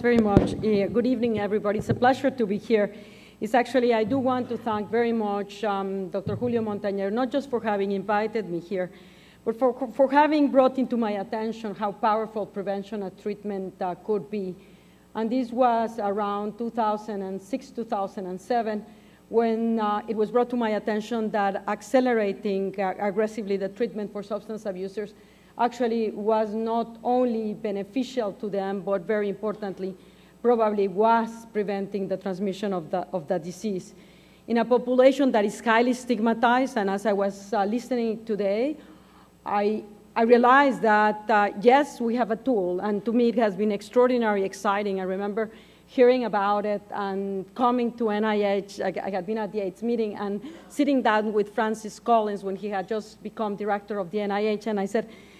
very much. Good evening, everybody. It's a pleasure to be here. It's actually, I do want to thank very much Dr. Julio Montañer, not just for having invited me here, but for having brought into my attention how powerful prevention and treatment could be. And this was around 2006, 2007, when it was brought to my attention that accelerating aggressively the treatment for substance abusers actually was not only beneficial to them, but very importantly, probably was preventing the transmission of the disease. In a population that is highly stigmatized, and as I was listening today, I realized that, yes, we have a tool, and to me it has been extraordinarily exciting. I remember hearing about it and coming to NIH. I had been at the AIDS meeting and sitting down with Francis Collins when he had just become director of the NIH, and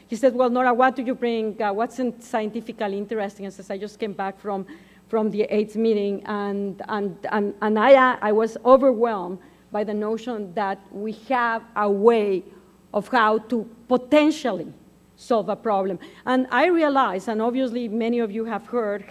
he said, well, Nora, what do you bring? What's scientifically interesting? I said, I just came back from the AIDS meeting, and I was overwhelmed by the notion that we have a way of how to potentially solve a problem. And I realize, and obviously many of you have heard,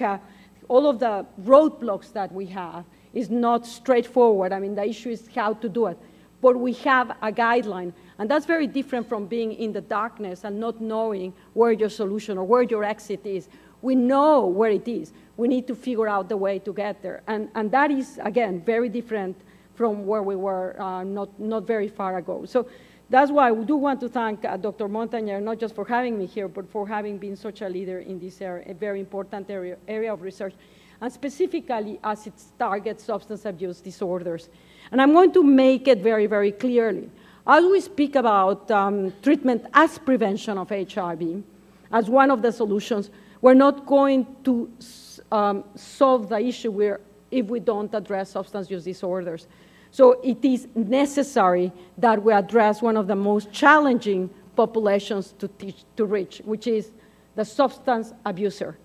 all of the roadblocks that we have is not straightforward. I mean, the issue is how to do it. But we have a guideline, and that's very different from being in the darkness and not knowing where your solution or where your exit is. We know where it is. We need to figure out the way to get there. And that is, again, very different from where we were not very far ago. So that's why I do want to thank Dr. Montañer, not just for having me here, but for having been such a leader in this area, a very important area of research, and specifically as it targets substance abuse disorders. And I'm going to make it very, very clearly. As we speak about treatment as prevention of HIV, as one of the solutions, we're not going to solve the issue if we don't address substance use disorders. So it is necessary that we address one of the most challenging populations to reach, which is the substance abuser.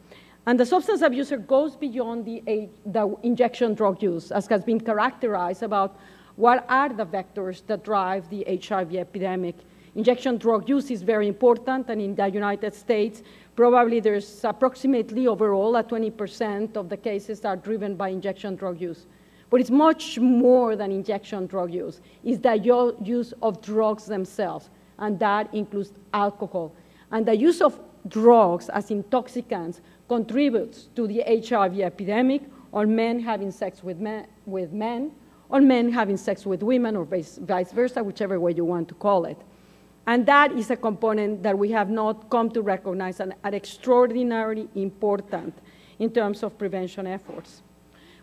And the substance abuser goes beyond the injection drug use, as has been characterized about what are the vectors that drive the HIV epidemic. Injection drug use is very important, and in the United States, probably there's approximately overall 20% of the cases are driven by injection drug use. But it's much more than injection drug use. It's the use of drugs themselves, and that includes alcohol. And the use of drugs as intoxicants contributes to the HIV epidemic, or men having sex with men, or men having sex with women, or vice versa, whichever way you want to call it. And that is a component that we have not come to recognize and are extraordinarily important in terms of prevention efforts.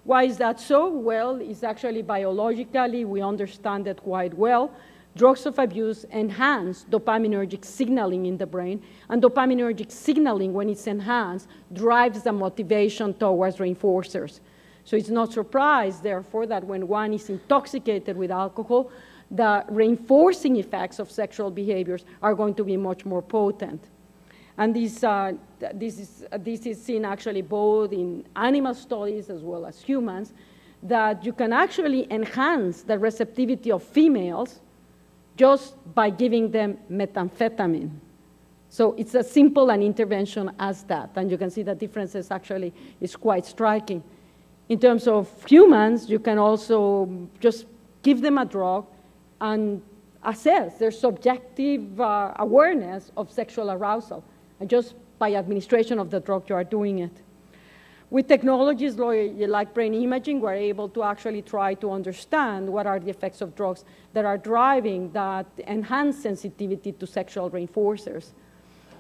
Why is that so? Well, it's actually biologically, we understand it quite well. Drugs of abuse enhance dopaminergic signaling in the brain, and dopaminergic signaling, when it's enhanced, drives the motivation towards reinforcers. So it's not surprise, therefore, that when one is intoxicated with alcohol, the reinforcing effects of sexual behaviors are going to be much more potent. And this is seen actually both in animal studies as well as humans, that you can actually enhance the receptivity of females just by giving them methamphetamine. So it's as simple an intervention as that, and you can see the differences actually is quite striking. In terms of humans, you can also just give them a drug and assess their subjective awareness of sexual arousal. And just by administration of the drug, you are doing it. With technologies like brain imaging, we're able to actually try to understand what are the effects of drugs that are driving that enhanced sensitivity to sexual reinforcers.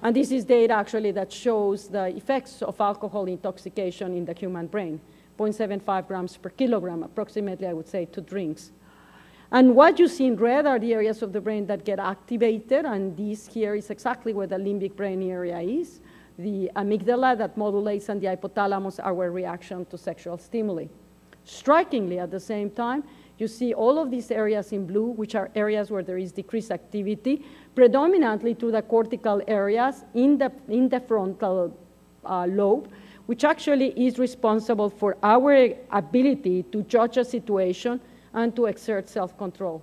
And this is data actually that shows the effects of alcohol intoxication in the human brain, 0.75 grams per kilogram, approximately, I would say, 2 drinks. And what you see in red are the areas of the brain that get activated, and this here is exactly where the limbic brain area is. The amygdala that modulates and the hypothalamus are our reaction to sexual stimuli. Strikingly, at the same time, you see all of these areas in blue, which are areas where there is decreased activity, predominantly through the cortical areas in the frontal lobe, which actually is responsible for our ability to judge a situation and to exert self-control.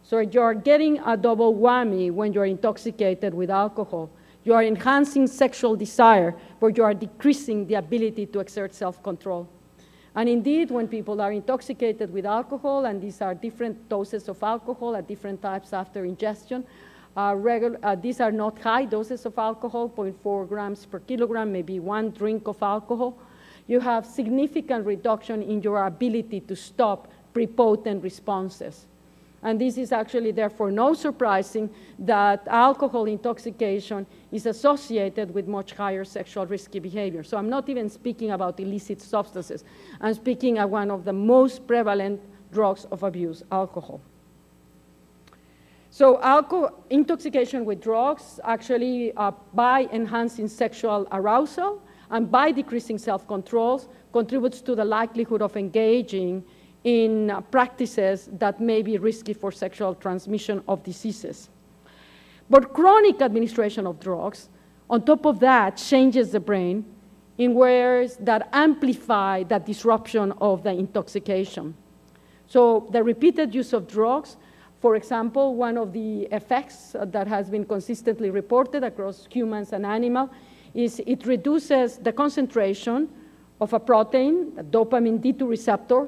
So you're getting a double whammy when you're intoxicated with alcohol. You are enhancing sexual desire, but you are decreasing the ability to exert self-control. And indeed, when people are intoxicated with alcohol, and these are different doses of alcohol at different times after ingestion, these are not high doses of alcohol, 0.4 grams per kilogram, maybe one drink of alcohol. You have significant reduction in your ability to stop prepotent responses. And this is actually therefore no surprising that alcohol intoxication is associated with much higher sexual risky behavior. So I'm not even speaking about illicit substances. I'm speaking of one of the most prevalent drugs of abuse, alcohol. So intoxication with drugs actually, by enhancing sexual arousal and by decreasing self-controls, contributes to the likelihood of engaging in practices that may be risky for sexual transmission of diseases. But chronic administration of drugs, on top of that, changes the brain in ways that amplify the disruption of the intoxication. So the repeated use of drugs, for example, one of the effects that has been consistently reported across humans and animals is it reduces the concentration of a protein, a dopamine D2 receptor,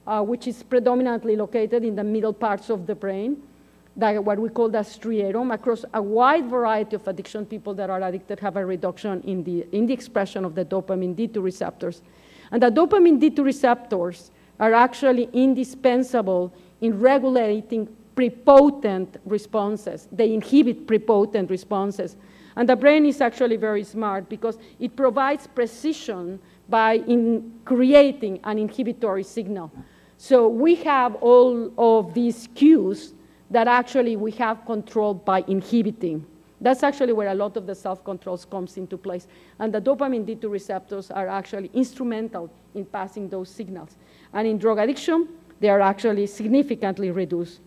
which is predominantly located in the middle parts of the brain, what we call the striatum. Across a wide variety of addiction, people that are addicted have a reduction in the expression of the dopamine D2 receptors. And the dopamine D2 receptors are actually indispensable in regulating prepotent responses. They inhibit prepotent responses. And the brain is actually very smart because it provides precision by creating an inhibitory signal. So we have all of these cues that actually we have controlled by inhibiting. That's actually where a lot of the self-controls comes into place. And the dopamine D2 receptors are actually instrumental in passing those signals. And in drug addiction, they are actually significantly reduced.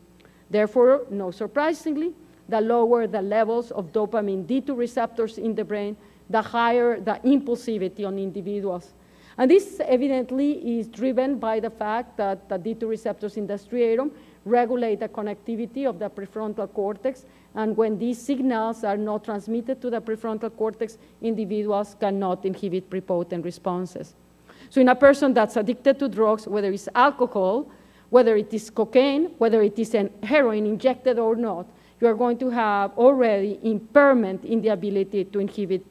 Therefore, no surprisingly, the lower the levels of dopamine D2 receptors in the brain, the higher the impulsivity on individuals. And this evidently is driven by the fact that the D2 receptors in the striatum regulate the connectivity of the prefrontal cortex, and when these signals are not transmitted to the prefrontal cortex, individuals cannot inhibit prepotent responses. So in a person that's addicted to drugs, whether it's alcohol, whether it is cocaine, whether it is an heroin injected or not, you are going to have already impairment in the ability to inhibit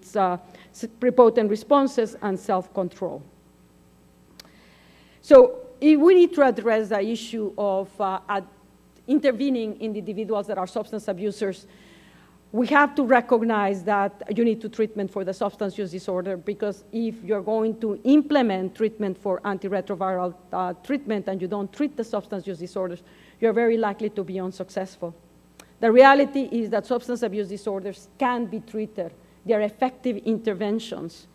prepotent responses and self-control. So if we need to address the issue of intervening in the individuals that are substance abusers, we have to recognize that you need to treatment for the substance use disorder, because if you're going to implement treatment for antiretroviral treatment and you don't treat the substance use disorders, you're very likely to be unsuccessful. The reality is that substance abuse disorders can be treated. They're effective interventions.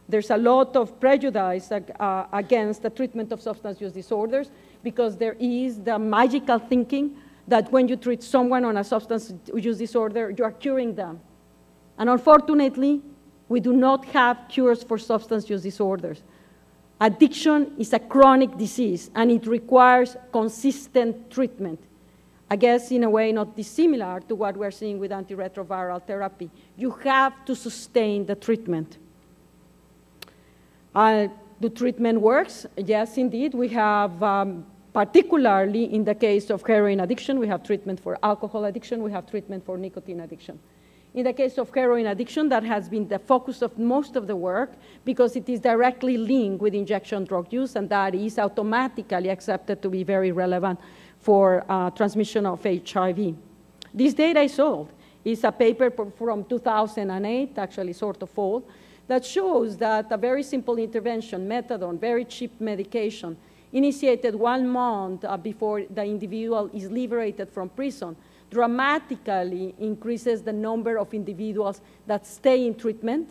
There's a lot of prejudice against the treatment of substance use disorders because there is the magical thinking that when you treat someone on a substance use disorder, you are curing them. And unfortunately, we do not have cures for substance use disorders. Addiction is a chronic disease, and it requires consistent treatment. I guess in a way not dissimilar to what we're seeing with antiretroviral therapy. You have to sustain the treatment. The treatment works. Yes, indeed. We have, particularly in the case of heroin addiction, we have treatment for alcohol addiction, we have treatment for nicotine addiction. In the case of heroin addiction, that has been the focus of most of the work because it is directly linked with injection drug use, and that is automatically accepted to be very relevant for transmission of HIV. This data is old. It's a paper from 2008, actually sort of old, that shows that a very simple intervention, methadone, very cheap medication, initiated 1 month before the individual is liberated from prison, dramatically increases the number of individuals that stay in treatment,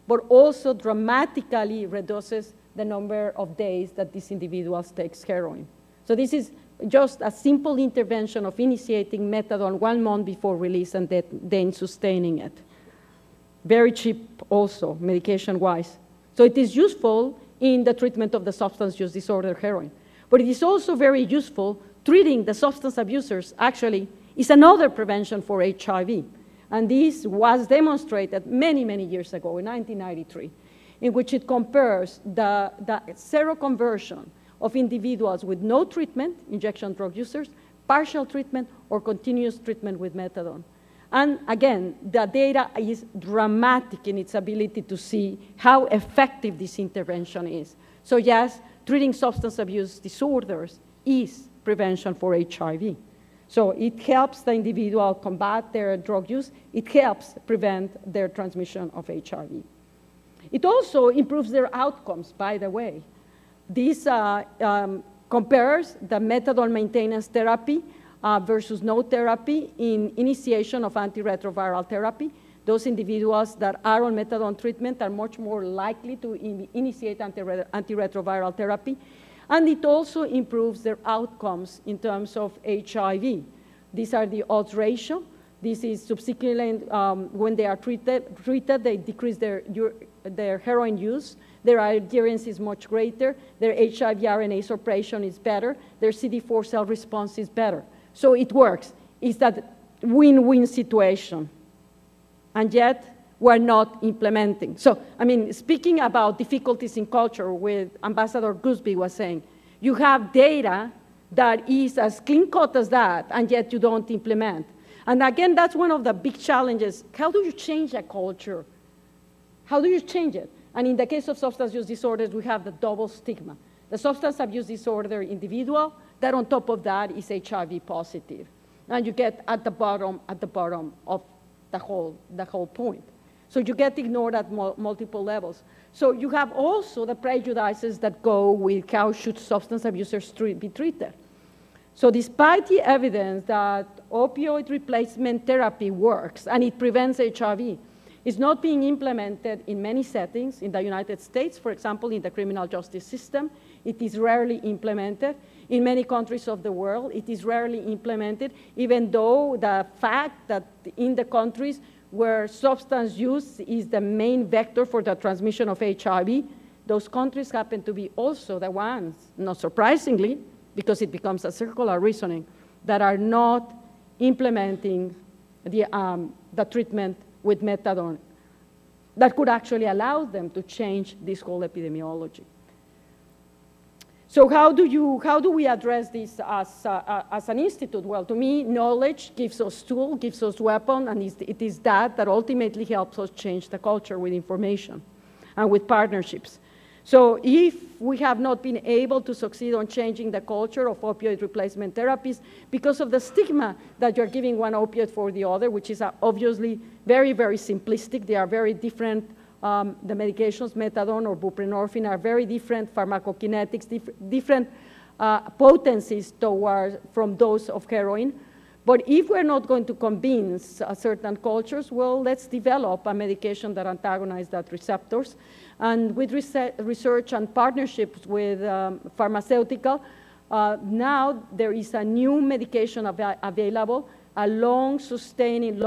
but also dramatically reduces the number of days that these individuals take heroin. So this is just a simple intervention of initiating methadone 1 month before release and then sustaining it. Very cheap also, medication-wise. So it is useful in the treatment of the substance use disorder heroin. But it is also very useful treating the substance abusers. Actually, is another prevention for HIV. And this was demonstrated many, many years ago, in 1993, in which it compares the seroconversion of individuals with no treatment, injection drug users, partial treatment, or continuous treatment with methadone. And again, the data is dramatic in its ability to see how effective this intervention is. So yes, treating substance abuse disorders is prevention for HIV. So it helps the individual combat their drug use. It helps prevent their transmission of HIV. It also improves their outcomes, by the way. This compares the methadone maintenance therapy versus no therapy in initiation of antiretroviral therapy. Those individuals that are on methadone treatment are much more likely to initiate antiretroviral therapy. And it also improves their outcomes in terms of HIV. These are the odds ratio. This is subsequently, when they are treated, they decrease their heroin use. Their adherence is much greater. Their HIV RNA suppression is better. Their CD4 cell response is better. So it works. It's that win-win situation. And yet, we're not implementing. So, I mean, speaking about difficulties in culture, with Ambassador Gooseby was saying, you have data that is as clean-cut as that, and yet you don't implement. And again, that's one of the big challenges. How do you change a culture? How do you change it? And in the case of substance use disorders, we have the double stigma. The substance abuse disorder individual, that on top of that is HIV positive. And you get at the bottom of the whole point. So you get ignored at multiple levels. So you have also the prejudices that go with how should substance abusers be treated. So despite the evidence that opioid replacement therapy works and it prevents HIV, it's not being implemented in many settings. In the United States, for example, in the criminal justice system, it is rarely implemented. In many countries of the world, it is rarely implemented, even though the fact that in the countries where substance use is the main vector for the transmission of HIV, those countries happen to be also the ones, not surprisingly, because it becomes a circular reasoning, that are not implementing the treatment with methadone that could actually allow them to change this whole epidemiology. So how do we address this as an institute? Well, to me, knowledge gives us tools, gives us weapons, and it is that ultimately helps us change the culture with information and with partnerships. So if we have not been able to succeed on changing the culture of opioid replacement therapies because of the stigma that you're giving one opiate for the other, which is obviously very, very simplistic. They are very different. The medications, methadone or buprenorphine, are very different pharmacokinetics, different potencies from those of heroin. But if we're not going to convince certain cultures, well, let's develop a medication that antagonizes that receptors. And with research and partnerships with pharmaceutical, now there is a new medication available, a long-sustaining,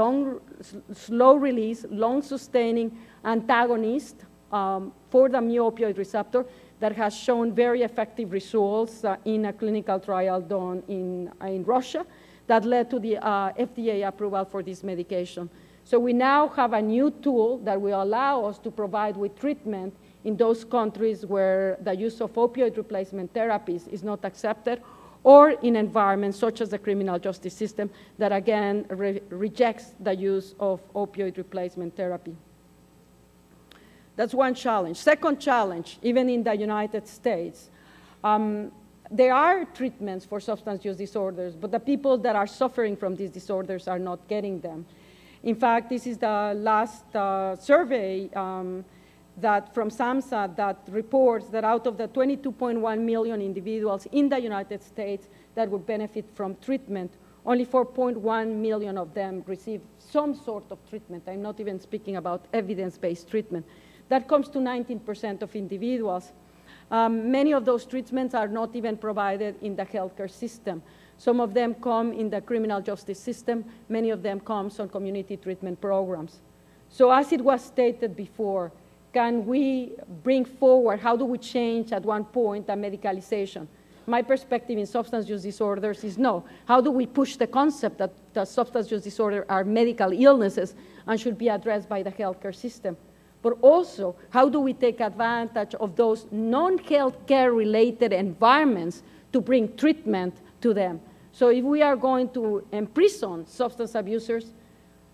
slow release, long-sustaining antagonist for the mu-opioid receptor that has shown very effective results in a clinical trial done in Russia that led to the FDA approval for this medication. So we now have a new tool that will allow us to provide with treatment in those countries where the use of opioid replacement therapies is not accepted, or in environments such as the criminal justice system that, again, rejects the use of opioid replacement therapy. That's one challenge. Second challenge, even in the United States, there are treatments for substance use disorders, but the people that are suffering from these disorders are not getting them. In fact, this is the last survey that from SAMHSA that reports that out of the 22.1 million individuals in the United States that would benefit from treatment, only 4.1 million of them receive some sort of treatment. I'm not even speaking about evidence-based treatment. That comes to 19% of individuals. Many of those treatments are not even provided in the healthcare system. Some of them come in the criminal justice system. Many of them come on community treatment programs. So as it was stated before, can we bring forward, how do we change at one point the medicalization? my perspective in substance use disorders is no. How do we push the concept that the substance use disorders are medical illnesses and should be addressed by the healthcare system? But also, how do we take advantage of those non-healthcare related environments to bring treatment to them? So if we are going to imprison substance abusers,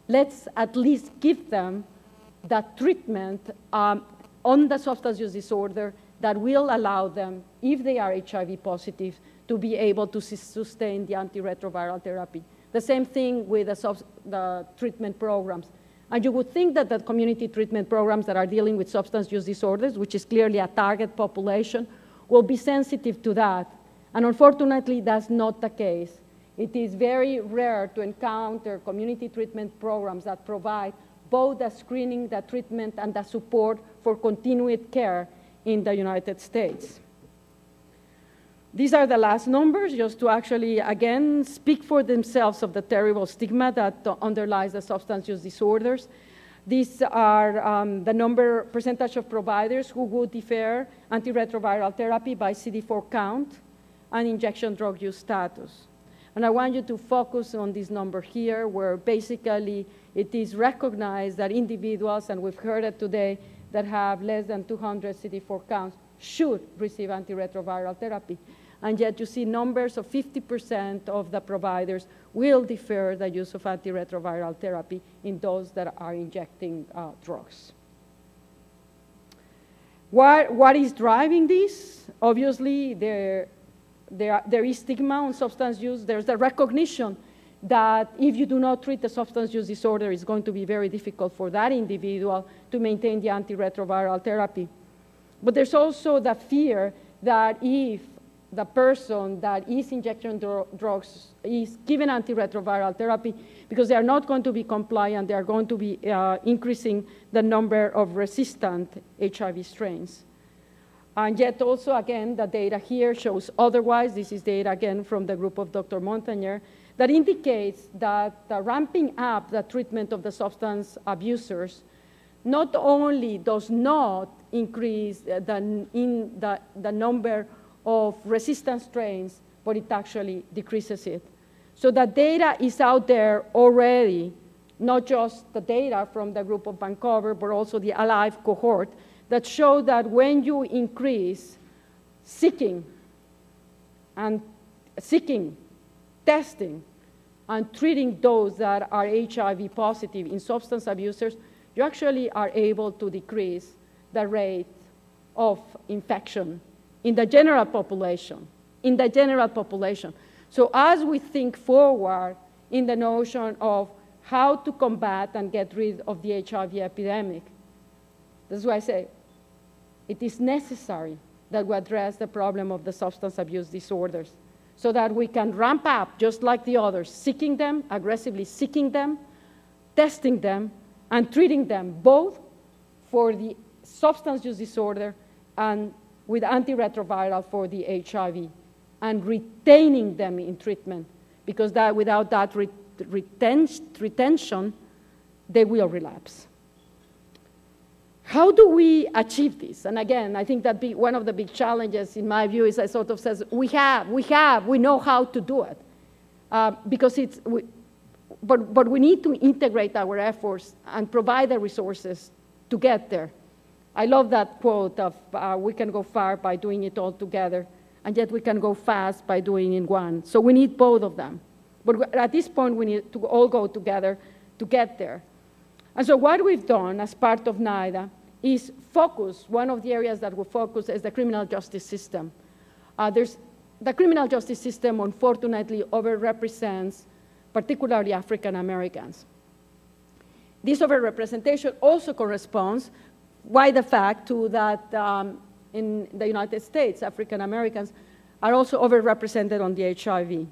let's at least give them that treatment on the substance use disorder that will allow them, if they are HIV positive, to be able to sustain the antiretroviral therapy. The same thing with the treatment programs. And you would think that the community treatment programs that are dealing with substance use disorders, which is clearly a target population, will be sensitive to that. And unfortunately, that's not the case. It is very rare to encounter community treatment programs that provide both the screening, the treatment, and the support for continued care in the United States. These are the last numbers, just to actually, again, speak for themselves of the terrible stigma that underlies the substance use disorders. These are the percentage of providers who would defer antiretroviral therapy by CD4 count and injection drug use status. And I want you to focus on this number here, where basically it is recognized that individuals, and we've heard it today, that have less than 200 CD4 counts should receive antiretroviral therapy. And yet you see numbers of 50% of the providers will defer the use of antiretroviral therapy in those that are injecting drugs. What is driving this? Obviously, there is stigma on substance use. There's the recognition that if you do not treat the substance use disorder, it's going to be very difficult for that individual to maintain the antiretroviral therapy. But there's also the fear that if the person that is injecting drugs is given antiretroviral therapy, because they are not going to be compliant, they are going to be increasing the number of resistant HIV strains. And yet also, again, the data here shows otherwise. This is data, again, from the group of Dr. Montagnier, that indicates that ramping up the treatment of the substance abusers not only does not increase the number of resistant strains, but it actually decreases it. So the data is out there already, not just the data from the group of Vancouver, but also the ALIVE cohort, that show that when you increase seeking, testing, and treating those that are HIV positive in substance abusers, you actually are able to decrease the rate of infection in the general population, So as we think forward in the notion of how to combat and get rid of the HIV epidemic, that's why I say it is necessary that we address the problem of the substance abuse disorders so that we can ramp up, just like the others, seeking them, aggressively seeking them, testing them, and treating them both for the substance use disorder and with antiretroviral for the HIV, and retaining them in treatment, because without that retention, they will relapse. How do we achieve this? And again, I think that one of the big challenges, in my view, is I sort of says, we know how to do it. But we need to integrate our efforts and provide the resources to get there. I love that quote of, we can go far by doing it all together, and yet we can go fast by doing it one. So we need both of them. But at this point, we need to all go together to get there. And so what we've done as part of NIDA is focus. One of the areas that we focus is the criminal justice system. The criminal justice system, unfortunately, overrepresents particularly African Americans. This overrepresentation also corresponds, why the fact to that in the United States, African Americans are also overrepresented on the HIV.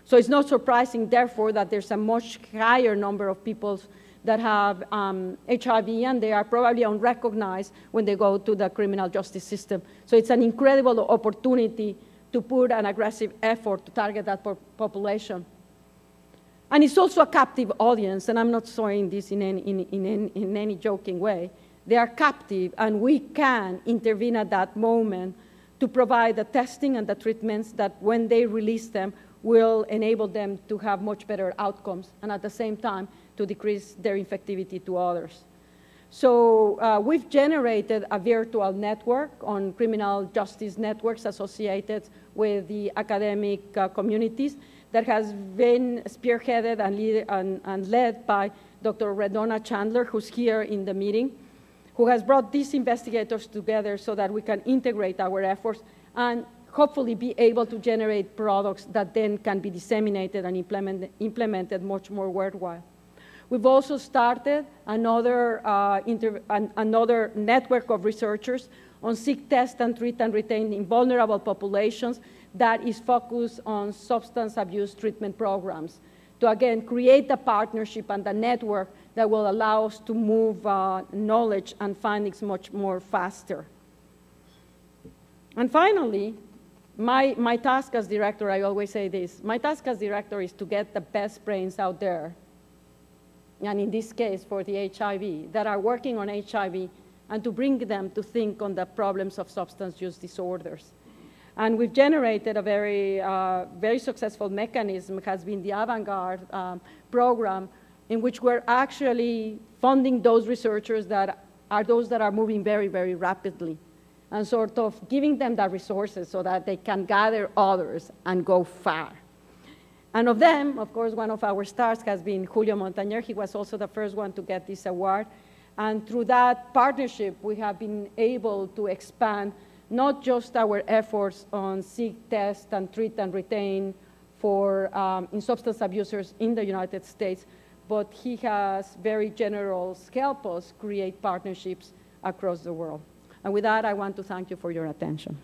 So it's not surprising, therefore, that there's a much higher number of people that have HIV, and they are probably unrecognized when they go to the criminal justice system. So it's an incredible opportunity to put an aggressive effort to target that population. And it's also a captive audience, and I'm not saying this in any joking way. They are captive, and we can intervene at that moment to provide the testing and the treatments that when they release them will enable them to have much better outcomes and at the same time to decrease their infectivity to others. So we've generated a virtual network on criminal justice networks associated with the academic communities that has been spearheaded and led by Dr. Redona Chandler, who's here in the meeting, who has brought these investigators together so that we can integrate our efforts and hopefully be able to generate products that then can be disseminated and implemented much more worldwide. We've also started another network of researchers on seek, test, and treat and retain in vulnerable populations that is focused on substance abuse treatment programs to, again, create a partnership and a network that will allow us to move knowledge and findings much more faster. And finally, my task as director, I always say this, my task as director is to get the best brains out there, and in this case for the HIV, that are working on HIV, and to bring them to think on the problems of substance use disorders. And we've generated a very successful mechanism, has been the Avant-Garde program, in which we're actually funding those researchers that are moving very, very rapidly, and sort of giving them the resources so that they can gather others and go far. And of them, of course, one of our stars has been Julio Montañer. He was also the first one to get this award. And through that partnership, we have been able to expand not just our efforts on seek, test, and treat and retain for in substance abusers in the United States, but he has very generous helped us create partnerships across the world. And with that, I want to thank you for your attention.